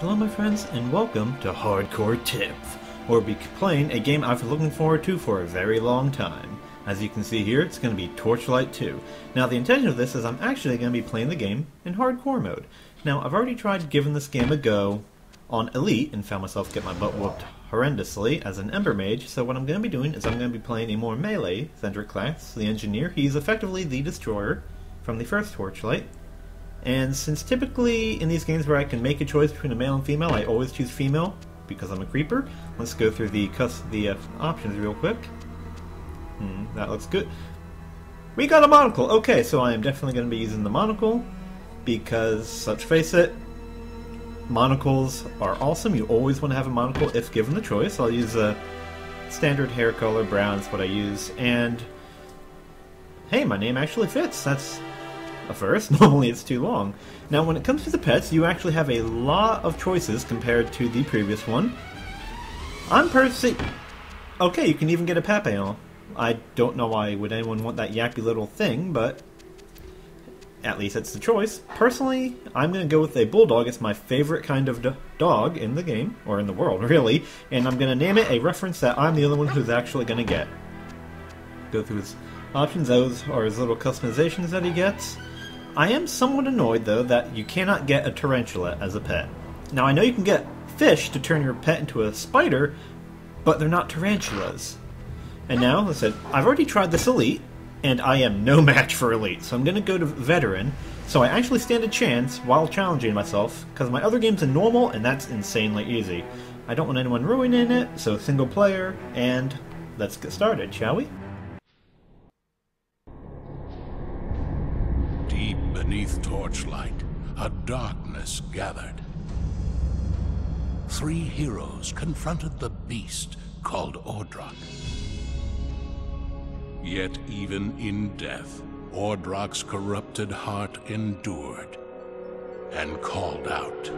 Hello my friends, and welcome to Hardcore TIIPTh, where we'll be playing a game I've been looking forward to for a very long time. As you can see here, it's going to be Torchlight 2. Now the intention of this is I'm actually going to be playing the game in Hardcore mode. Now I've already tried giving this game a go on Elite and found myself get my butt whooped horrendously as an Ember Mage, so what I'm going to be doing is I'm going to be playing a more melee-centric class, the Engineer. He's effectively the Destroyer from the first Torchlight. And since typically in these games where I can make a choice between a male and female, I always choose female because I'm a creeper. Let's go through the options real quick. That looks good. We got a monocle! Okay, so I am definitely going to be using the monocle because, let's face it, monocles are awesome. You always want to have a monocle if given the choice. I'll use a standard hair color, brown is what I use, and hey, my name actually fits. That's a first. Normally it's too long. Now when it comes to the pets, you actually have a lot of choices compared to the previous one. I'm personally... Okay, you can even get a Papillon. I don't know why would anyone want that yappy little thing, but at least it's the choice. Personally, I'm going to go with a Bulldog. It's my favorite kind of dog in the game, or in the world, really, and I'm going to name it a reference that I'm the only one who's actually going to get. Go through his options. Those are his little customizations that he gets. I am somewhat annoyed, though, that you cannot get a tarantula as a pet. Now, I know you can get fish to turn your pet into a spider, but they're not tarantulas. And now, as I said, I've already tried this Elite, and I am no match for Elite, so I'm going to go to Veteran, so I actually stand a chance while challenging myself, because my other game's a normal, and that's insanely easy. I don't want anyone ruining it, so single player, and let's get started, shall we? Deep beneath Torchlight, a darkness gathered. 3 heroes confronted the beast called Ordrak. Yet even in death, Ordrak's corrupted heart endured and called out.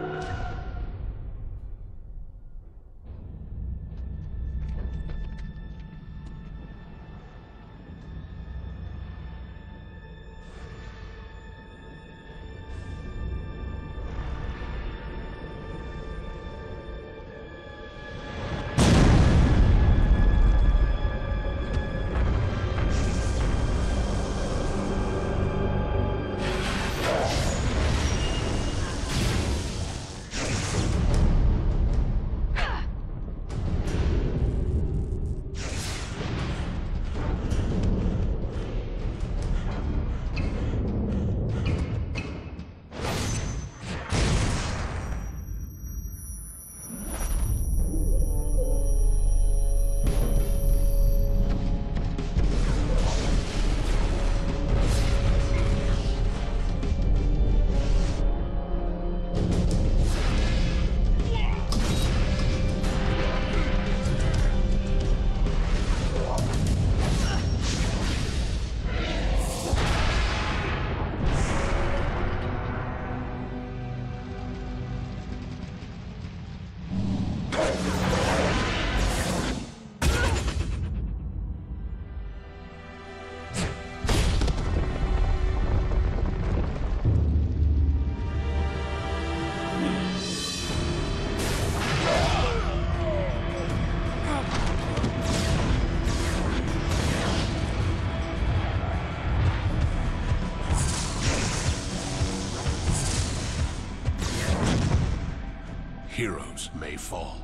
Heroes may fall,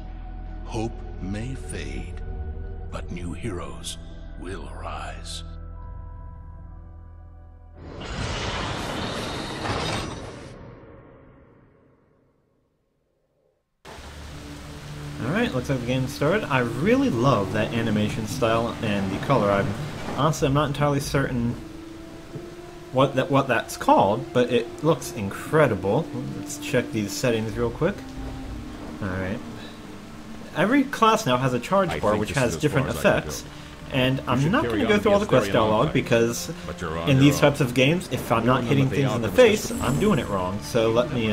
hope may fade, but new heroes will arise. Alright, looks like the game started. I really love that animation style and the color. Honestly, I'm not entirely certain what that's called, but it looks incredible. Let's check these settings real quick. Alright. Every class now has a charge bar which has different effects, and I'm not going to go through all the quest dialogue because in these types of games, if I'm not hitting things in the face, I'm doing it wrong. So let me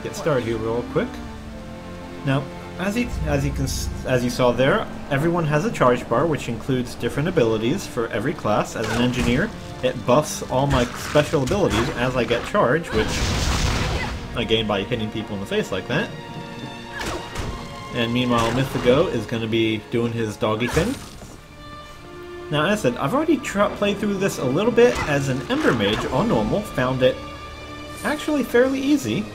get started here real quick. Now, as you saw there, everyone has a charge bar which includes different abilities for every class. As an engineer, it buffs all my special abilities as I get charged, which I gain by hitting people in the face like that. And meanwhile, Mythigo is going to be doing his doggy thing. Now, as I said, I've already played through this a little bit as an Ember Mage on normal. Found it actually fairly easy.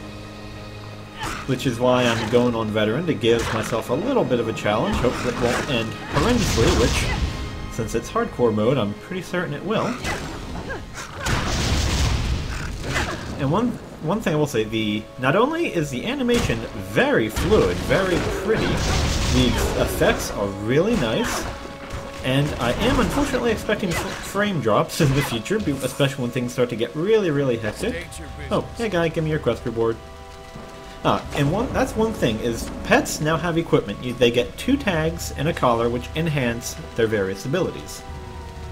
Which is why I'm going on Veteran, to give myself a little bit of a challenge. Hope it won't end horrendously, which, since it's hardcore mode, I'm pretty certain it will. And one thing I will say, not only is the animation very fluid, very pretty, the effects are really nice, and I am unfortunately expecting frame drops in the future, especially when things start to get really, really hectic. Oh, hey guy, give me your quest reward. And that's one thing, is pets now have equipment. They get 2 tags and a collar, which enhance their various abilities.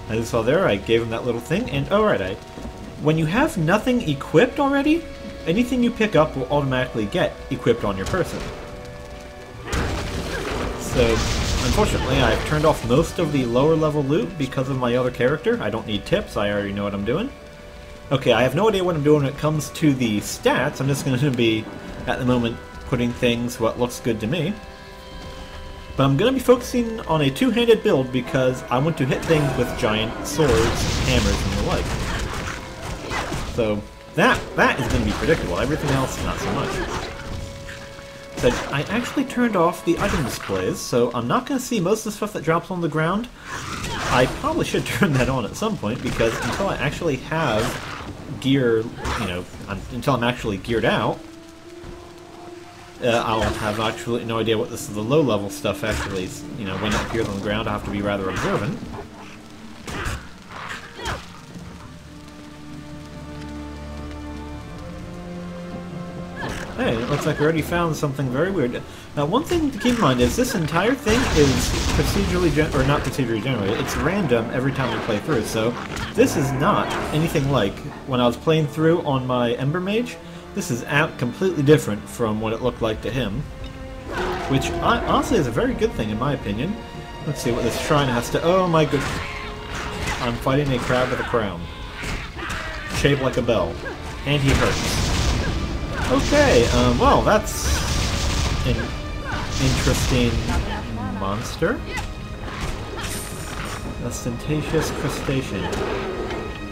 As you saw there, I gave them that little thing, and alright, when you have nothing equipped already, anything you pick up will automatically get equipped on your person. So, unfortunately, I've turned off most of the lower level loot because of my other character. I don't need tips, I already know what I'm doing. Okay, I have no idea what I'm doing when it comes to the stats. I'm just going to be, at the moment, putting things what looks good to me. But I'm going to be focusing on a two-handed build because I want to hit things with giant swords, hammers, and the like. So that is going to be predictable. Everything else, not so much. So I actually turned off the item displays, so I'm not going to see most of the stuff that drops on the ground. I probably should turn that on at some point, because until I actually have gear, until I'm actually geared out, I'll have absolutely no idea what this is. The low-level stuff actually, when it appears on the ground, I have to be rather observant. Hey, it looks like we already found something very weird. Now, one thing to keep in mind is this entire thing is not procedurally generated, it's random every time we play through, so this is not anything like when I was playing through on my Ember Mage. This is completely different from what it looked like to him, which honestly is a very good thing in my opinion. Let's see what this shrine has to... Oh my goodness. I'm fighting a crab with a crown. Shaped like a bell. And he hurts. Okay, well, that's an interesting monster. Ostentatious crustacean.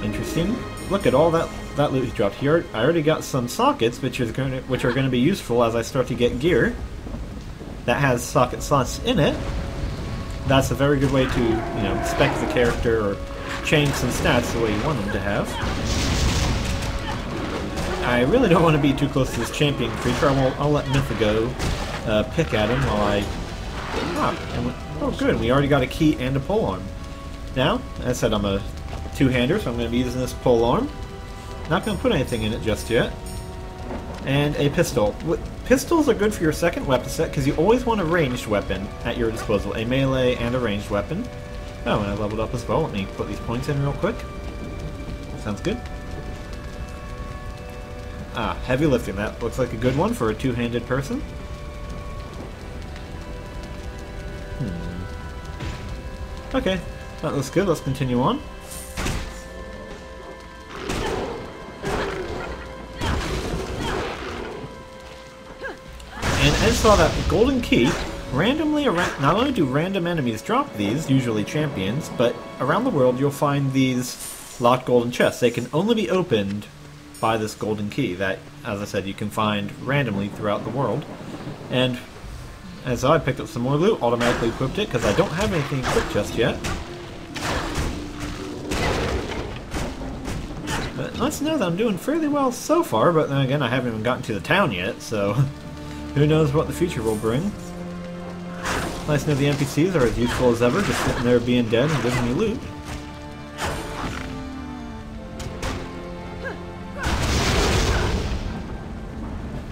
Interesting. Look at all that loot he dropped here. I already got some sockets, which are going to be useful as I start to get gear that has socket slots in it. That's a very good way to, spec the character or change some stats the way you want them to have. I really don't want to be too close to this champion creature. I'll let Mythigo pick at him while I... Oh good, we already got a key and a polearm. Now, as I said, I'm a two-hander, so I'm going to be using this polearm. Not going to put anything in it just yet. And a pistol. Pistols are good for your second weapon set, because you always want a ranged weapon at your disposal. A melee and a ranged weapon. Oh, and I leveled up as well. Let me put these points in real quick. Sounds good. Heavy lifting. That looks like a good one for a two-handed person. Okay, that looks good. Let's continue on. And as saw that golden key, randomly around, not only do random enemies drop these, usually champions, but around the world you'll find these locked golden chests. They can only be opened by this golden key that, as I said, you can find randomly throughout the world. And as I picked up some more loot, automatically equipped it because I don't have anything equipped just yet. But let's know that I'm doing fairly well so far, but then again I haven't even gotten to the town yet, so who knows what the future will bring. Nice to know the NPCs are as useful as ever, just sitting there being dead and giving me loot.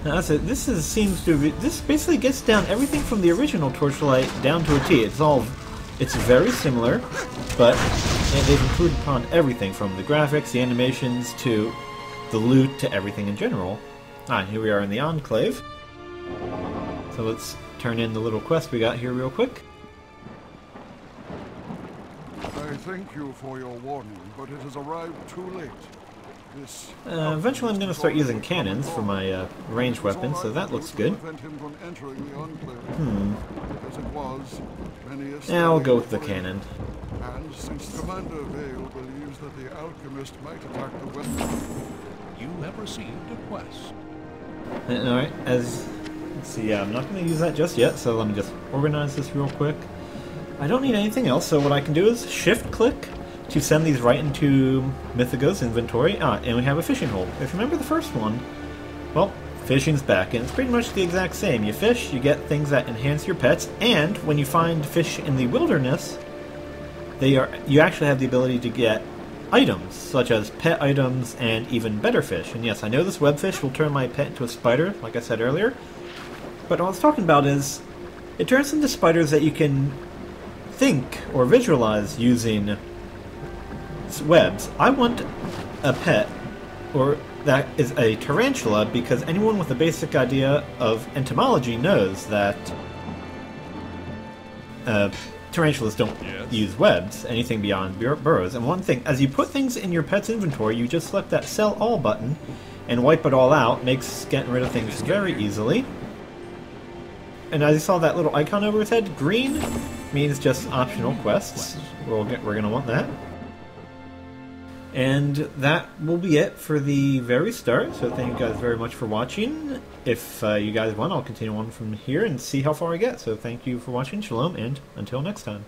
Now, that's it. This basically gets down everything from the original Torchlight down to a T. It's very similar, but they've improved upon everything from the graphics, the animations, to the loot, to everything in general. Here we are in the Enclave. So let's turn in the little quest we got here real quick. I thank you for your warning, but it has arrived too late. Eventually I'm going to start using cannons for my ranged weapons, so that looks good. Yeah, I'll go with the cannon. And since Commander Vale believes that the alchemist might attack the west... You have received a quest. Alright, let's see, yeah, I'm not going to use that just yet, so let me just organize this real quick. I don't need anything else, so what I can do is shift-click to send these right into Mythica's inventory. And we have a fishing hole. If you remember the first one, well, fishing's back, and it's pretty much the exact same. You fish, you get things that enhance your pets, and when you find fish in the wilderness, you actually have the ability to get items, such as pet items and even better fish. And yes, I know this webfish will turn my pet into a spider, like I said earlier, but what I was talking about is, it turns into spiders that you can think or visualize using webs. I want a pet, or that is a tarantula, because anyone with a basic idea of entomology knows that tarantulas don't use webs, anything beyond burrows. And one thing, as you put things in your pet's inventory, you just select that sell all button and wipe it all out. Makes getting rid of things very easily. And as you saw that little icon over his head, green means just optional quests. We're going to want that. And that will be it for the very start, so thank you guys very much for watching. If you guys want, I'll continue on from here and see how far I get. So thank you for watching, shalom, and until next time.